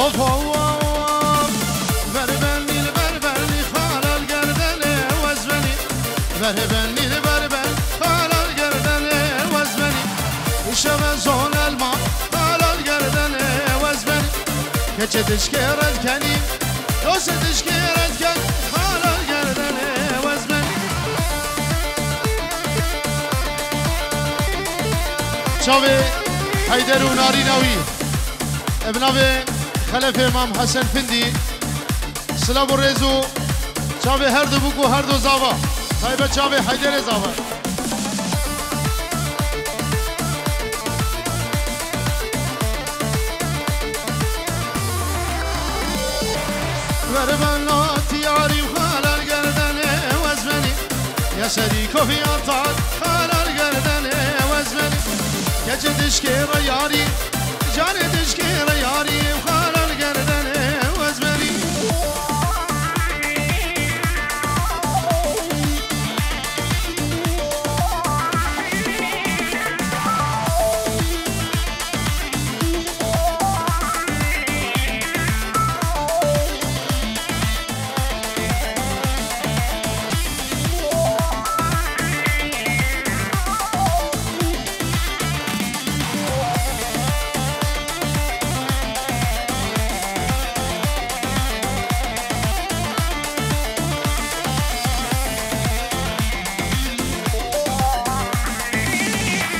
اوف اوف بربني البربني خال القردن وزبني بربني البربن خال القردن وزبني الشمس زون الماء خال القردن وزبني كتشتش كيرت كني دوستش كيرت كني خال القردن وزبني شوي حيدر وناري ناوي ابنابي خلف امام حسن فندي سلام الرزو شابي هردو بوكو هردو زاوا طيبه شابي حيدر زاوا وربنات ياري وخال القردن وزمني يا شريكو في أطار خال القردن وزمني يا جدش كيرا ياري جاني دشكيرا ياري وخال القردن وزمني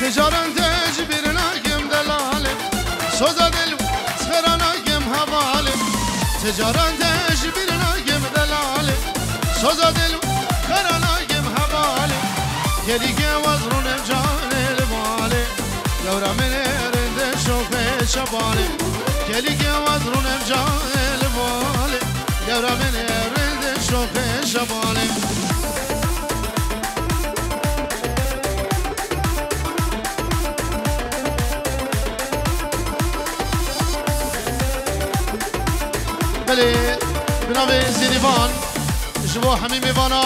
تجارن تجبرنا كم دلالم سوزا دل سخرانا كم هوالم تجارن تجبرنا كم دلالم سوزا دل سخرانا كم هوالم كلي كوزرون جان البالم يورا من رند شوف شبالم كلي كوزرون جان البالم يورا من رند شوف شبالم بله بنابه زیریوان جوا همین میوانا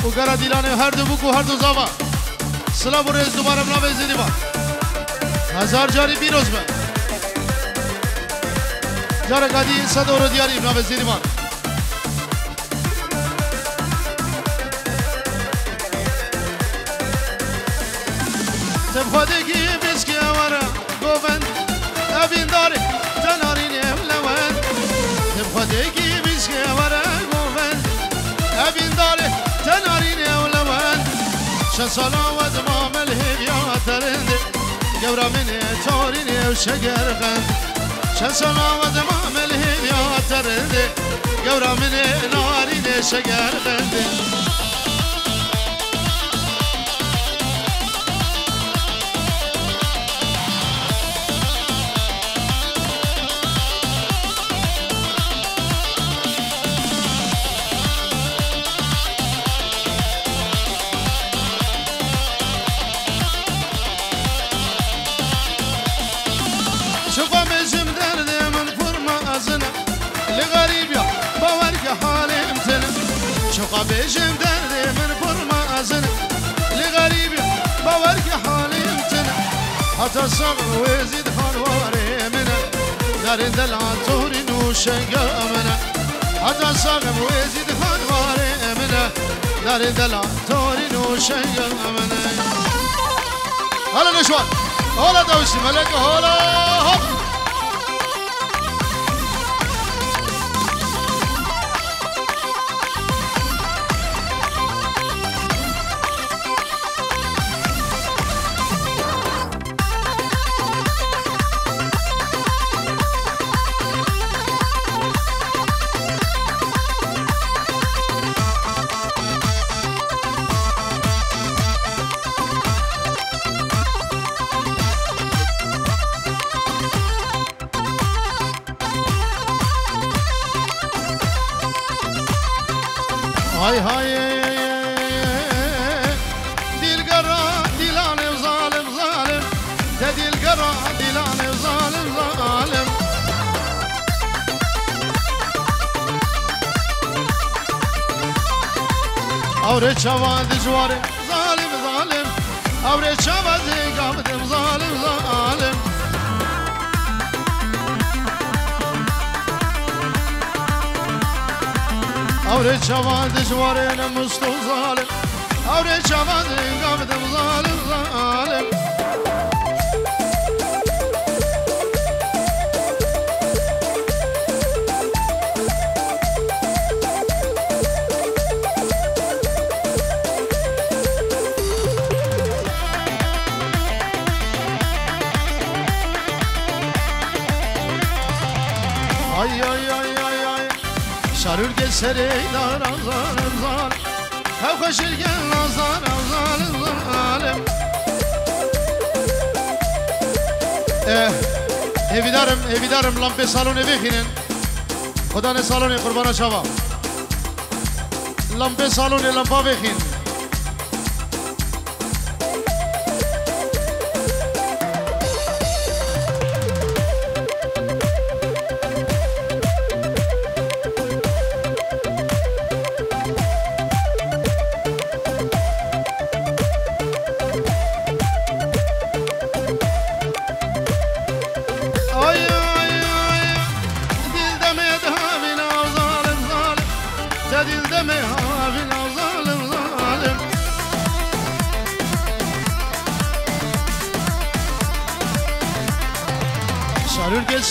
و گره دیلانه هر دو بوک و هر دو زاوا سلام و رئیس دوباره بنابه زیریوان هزار جاری بیروز به جاره قدی صد اورو دیاری بنابه زیریوان تبخوادگی بسکی وره گوبند ابین داره تنارینه ولوند خديكي بيسكي ورا قوفن أبين داري تناريني ولوان شصلا ودمام الهبيا ترند قورا مني توريني وشقر غند شصلا ودمام الهبيا ترند قورا مني ناريني شقر غند شوقا بيجم دردي من فرما أزن لغريبي باورك حالي امتن حتى الصغر ويزيد خانواري منا دارين دلعطوري نوشنقا منا حتى الصغر ويزيد خانواري منا دارين دلعطوري نوشنقا منا هلا نشوان هلا دوشي ملك هلا هب هاي هاي دي القرا ديلاني وظالم ظالم تدي القرا ديلاني وظالم ظالم اوري شواد جواري ظالم ظالم اوري شواد قابد ظالم ظالم أوري جوان دجوارين مستو ظالم أوري جوان قابدم ظالم ظالم Ay ay ay ay ay Şarül geçseri daran zalim zalim Kavkaşır gel zalim zalim zalim Evidarım lampe salon evi khinin Khuda ne salon qurbana şava Lampe salon lampa vekhin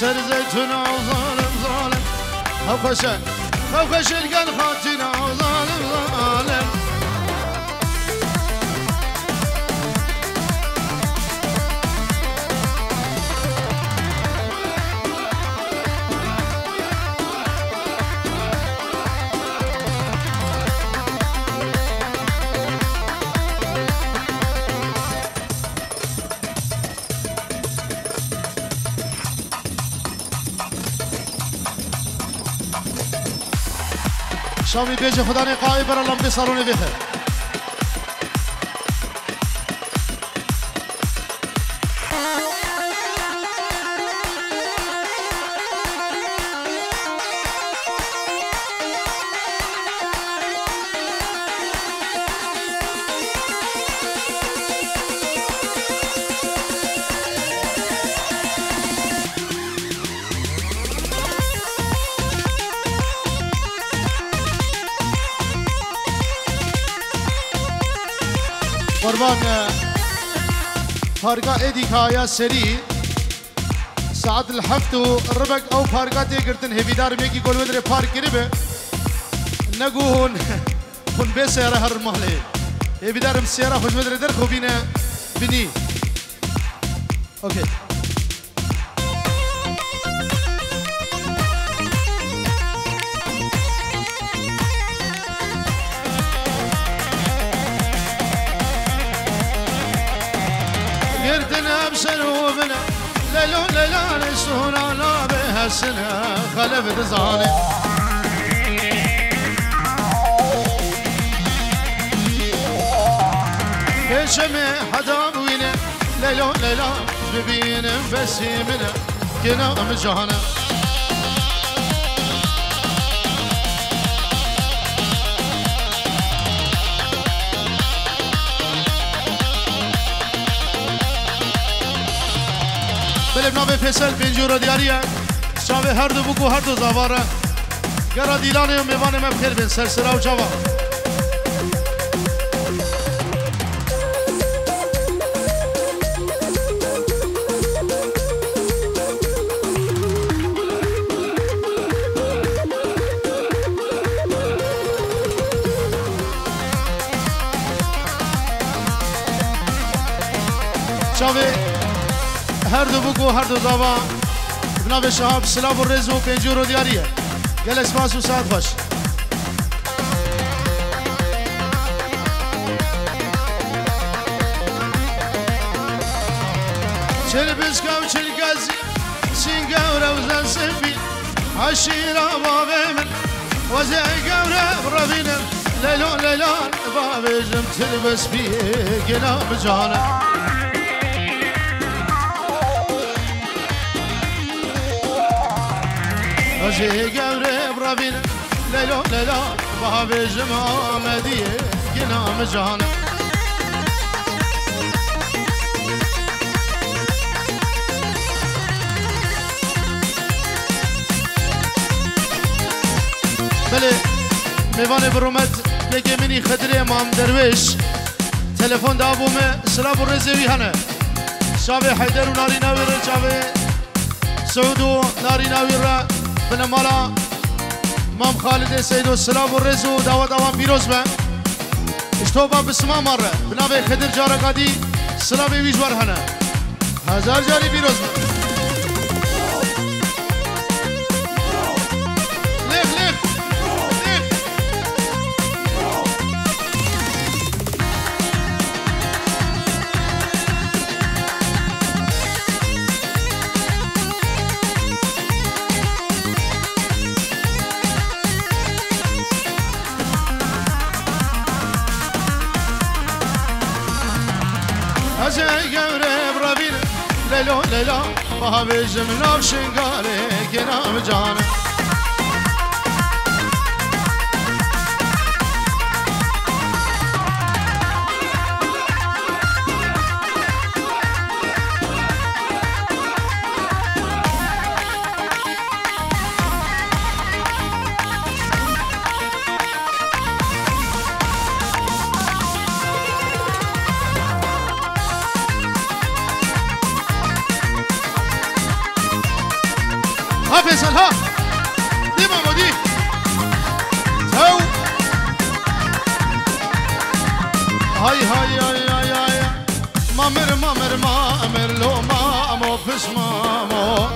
سر زيتنا وظالم ظالم خوكش القن خاتنا وظالم ظالم شامی بیج خدا نے قائب بر لمبے سالوں نے دیکھے قربان فارقا ادي خايا سري ساعت الحفت الربك او فارقا تيقرتن هبيدار ميكي قول ودري فارق قريبه نقول خن بسيارة هر محلي هبيدار مسيارة خوش ودري در خوبينه بني اوكي سنوبنا ليلو ليلان سهرانا بهالسنة خلف رزاني كشمي حدا بوينه ليلو ليلان ببين بسيمنا كنا مجانا بنابه فیصل پنجورا دیاریه شاوه هر دو بکو هر دو زواره گرا دیلانه و میوانه مبخیر بین سرسرا و جوا شاوه هر دو بگو هر دو داوا بنابه شهاب سلاب و رزو پنجور و دیاریه گل اسماس و ساعت باش چل بزکا و چل گازی سینگا و روزن سفی عشیرا بابه من وزی گوره ربینم لیلون لیلون بابه جم تل بس بیه گنا بجانم وزي قبري برابين ليلو ليلو بابي جمع مديه كنا مجانا بلي میوان برومت لگه منی خدری امام درویش تلفن دابومه سلام و رزوی هنه شابه حیدر و ناری ناوی را شابه سعود و ناری ناوی را بنمالا مام خالد سیدو سلام و رزو داوت آوان بیروز به اشتوبا بسما مره بنابه خدر جارقادی سلام ویجوار هنه هزار جاری بیروز به ليلو ليلو ما بجمنا بشنقالي كنام جانا فيصل ها دي ماما دي تو هاي هاي هاي هاي هاي مامر مامر مامر لو مامو فش مامو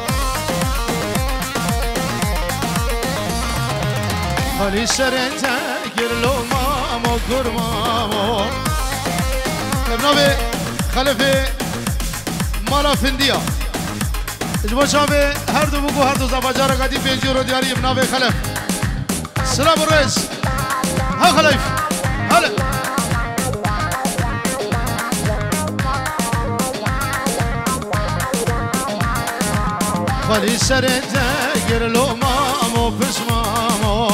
خلي شرنتا كير لو مامو كور مامو ابنابي خلفي مالا فنديا اجبا شابه هر دو بگو هر دو زباجار قدی پینجی رو دیاری ابناوه خلف سلام الرئیس ها خلیف هلا خلی سرت گرلو مامو پس مامو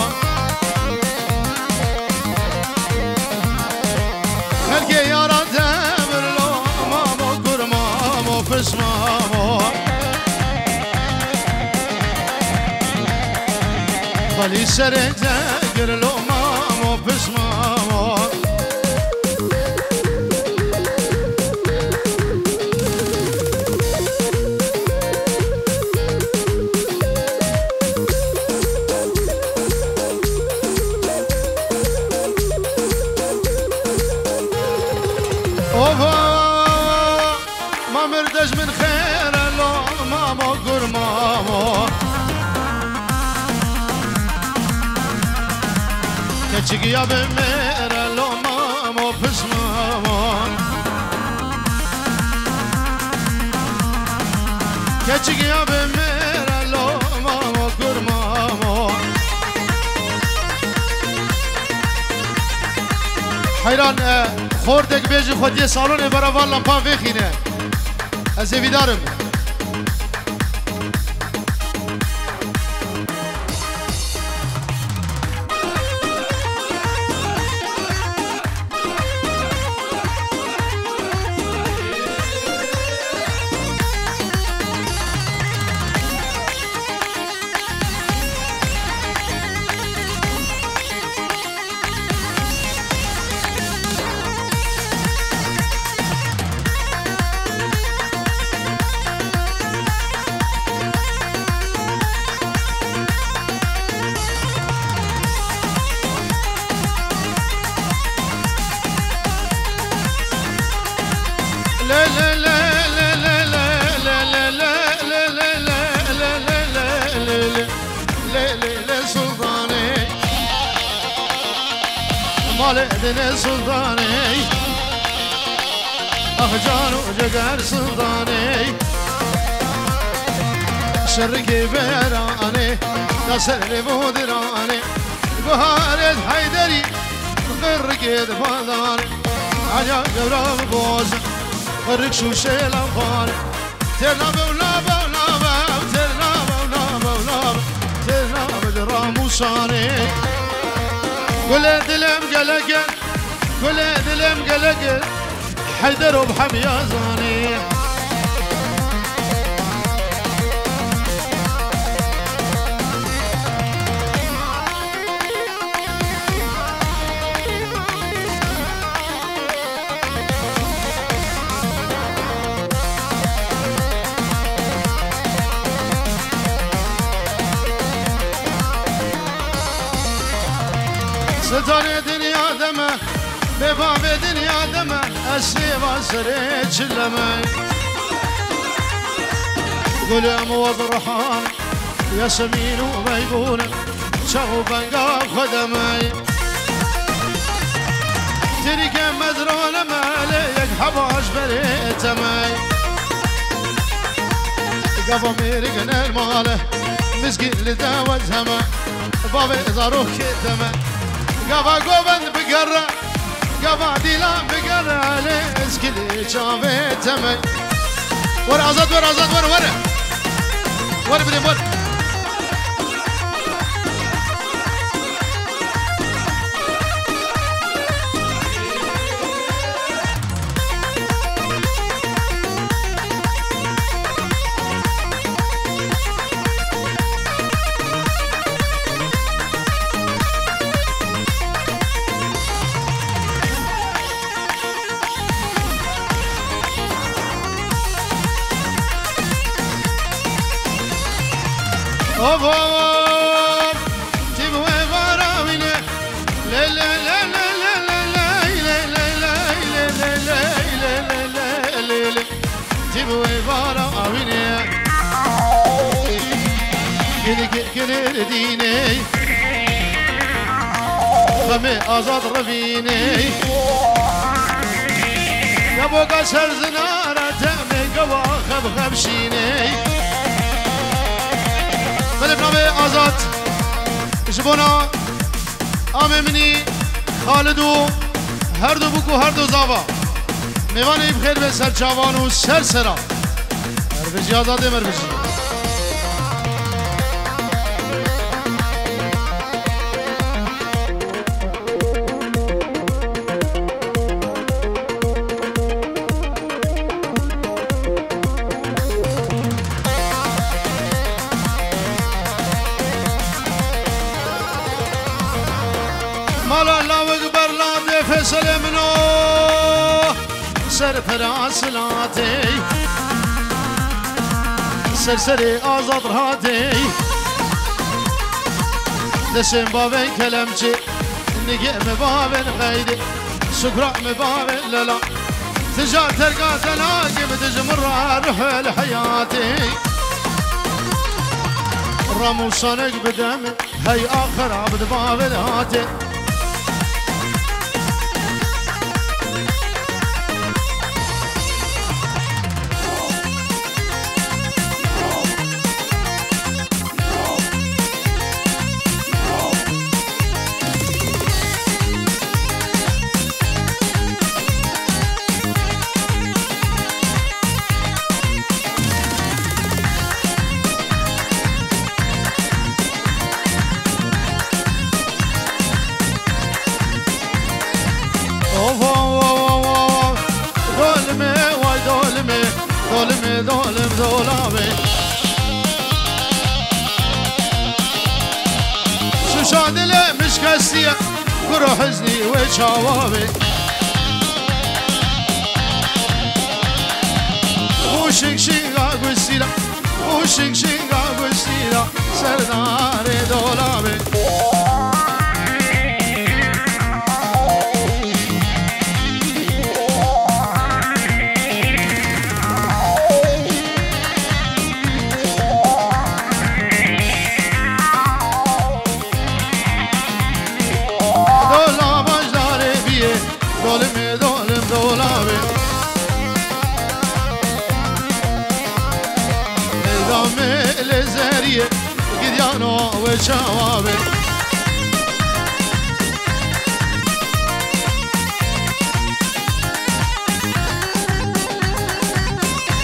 خلقی یاران دمرلو مامو گر مامو پس مامو خلی سرت گرلو مامو پس مامو ما مردش من خير لو مامو گر مامو كچيك يا بمير لو مامو پس مامو كچيك يا بمير لو مامو گر مامو حيران خوردك بيجي خودي سالون براوال لامپا بخينه از ویدارم دل سلطاني أخجان وجدار سلطاني شركي بيراني نصر بودراني بهارة حيدري غرقيد فضاني عجا قبرام بوز غرق شوشي لنفاني ترنا بولا بولا بو ترنا بولا بولا ترنا بالراموساني كل دلم قلقل كل دلم قلقل حيدر وبحميازاني تاني دنيا دمه بباب دنيا دمه أسلي واسري تشلمي قول يا موض رحان ياسمين وميمونة شغوبا قاف خدمي تريك مدرونة ماليك حباش بريتمي قفا ميرقنا الماله مسكين لداوة زما بابي ضروك كتمه قفا قوبن بقرة قفا ديلان بقرة ليس كلي شافي تمي ورا أزاد ورا أزاد ورا ورا ورا بدي ورا أوف أوف تبغى فراوينه لا لا لا لا لا لا لا لا لا لا لا تبغى فراوينه كل ديني خمي أزاد رفيني يا بوكا سر زنارة تأمي قوا خبشيني بله بنامه آزاد جبونا آممنی خالدو هر دو بکو هر دو زاوا میوانه بخیر به سر چاوان و سر سرا مربجی آزاده مربجی سلمنو سر فراسلاتي سرسري آزاد رهاتي دسم بابن كلمتي نقيم بابن غيري سكرا مبابن للا تجار تلقى تلاقي بتجمر روح لحياتي رمو صنق بدم هي آخر عبد بابن هاتي شادله مش كسيه كرو حزني وشوابي وشك شيغا قسيلا وشك شيغا قسيلا سردار دولابي قديانو وشوابي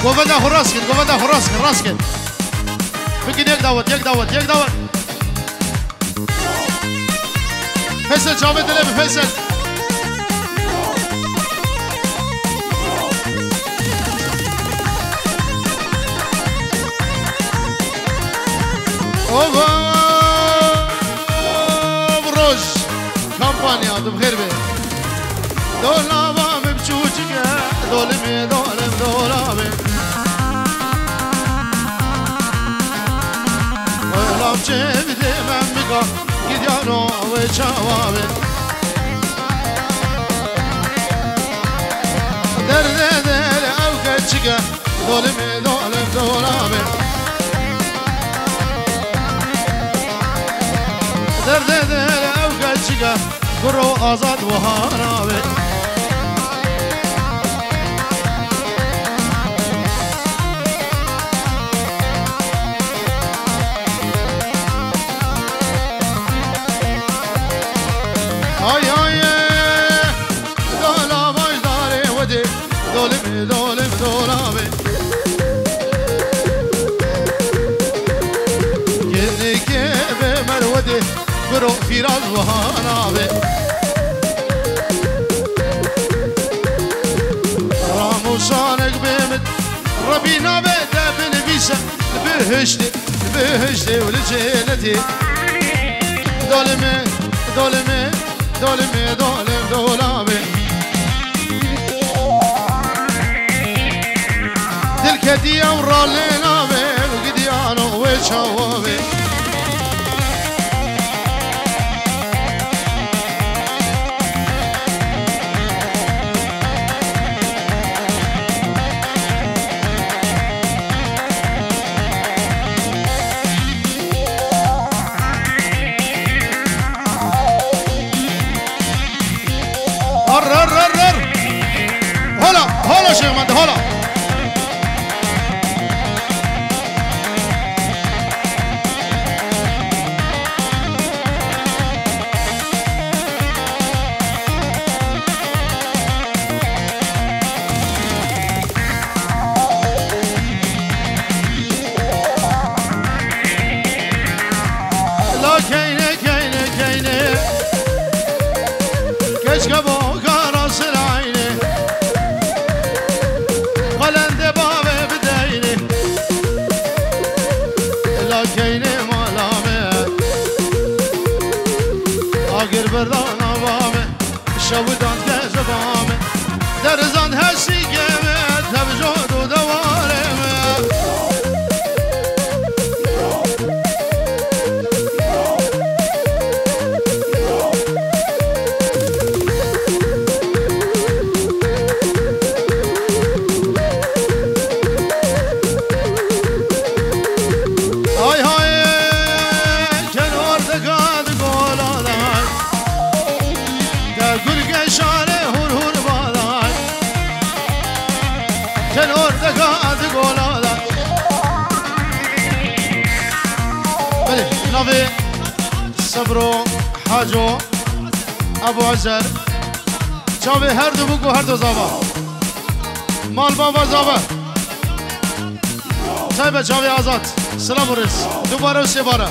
قوفدا فراسكن قوفدا فراسكن راسكن فكين يك داوت فيصل شامل دلبي فيصل بروج كامبانيا بخير بيه دولا بام بچوچك دولمي دولم دولابي ولام چه بده من بگا گیدیانو و چوابي دولابه درد دل او گلچگه برو آزاد و هانابه آی آی دولا باش داره وده دولم دولم دولابه گلی که به مروده برو فیراز و هانابه راموشانک بمد ربی نابه دبن بیشه بهشته و لجنتی دولمه دولمه دولمه دولم دولابه دل کدیه و راله نابه و گدیانو و چوابه هلا شيخ مهدي هلا لا كينه كينه كينه كشك بوكا راس العينه قلند بابه بدينه لا كينه مالامه اگر بردانا بامه شودان كزبامه درزان هسي قيمه تبجود ودوارمه نافي صبرو حاجو ابو عزر جاوي هر دو بگو هر دو زابا مال بابا زابا صاحب جاوي آزاد سلام ورس دوباره و سه باره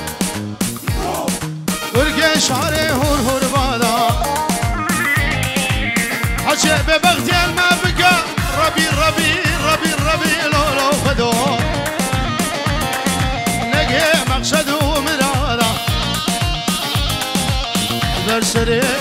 ارگه شاره هور هور بادا حچه به بغتی الما بگا ربی ربی ربی ربی لولو خدو نگه مقصد و مرادا برسره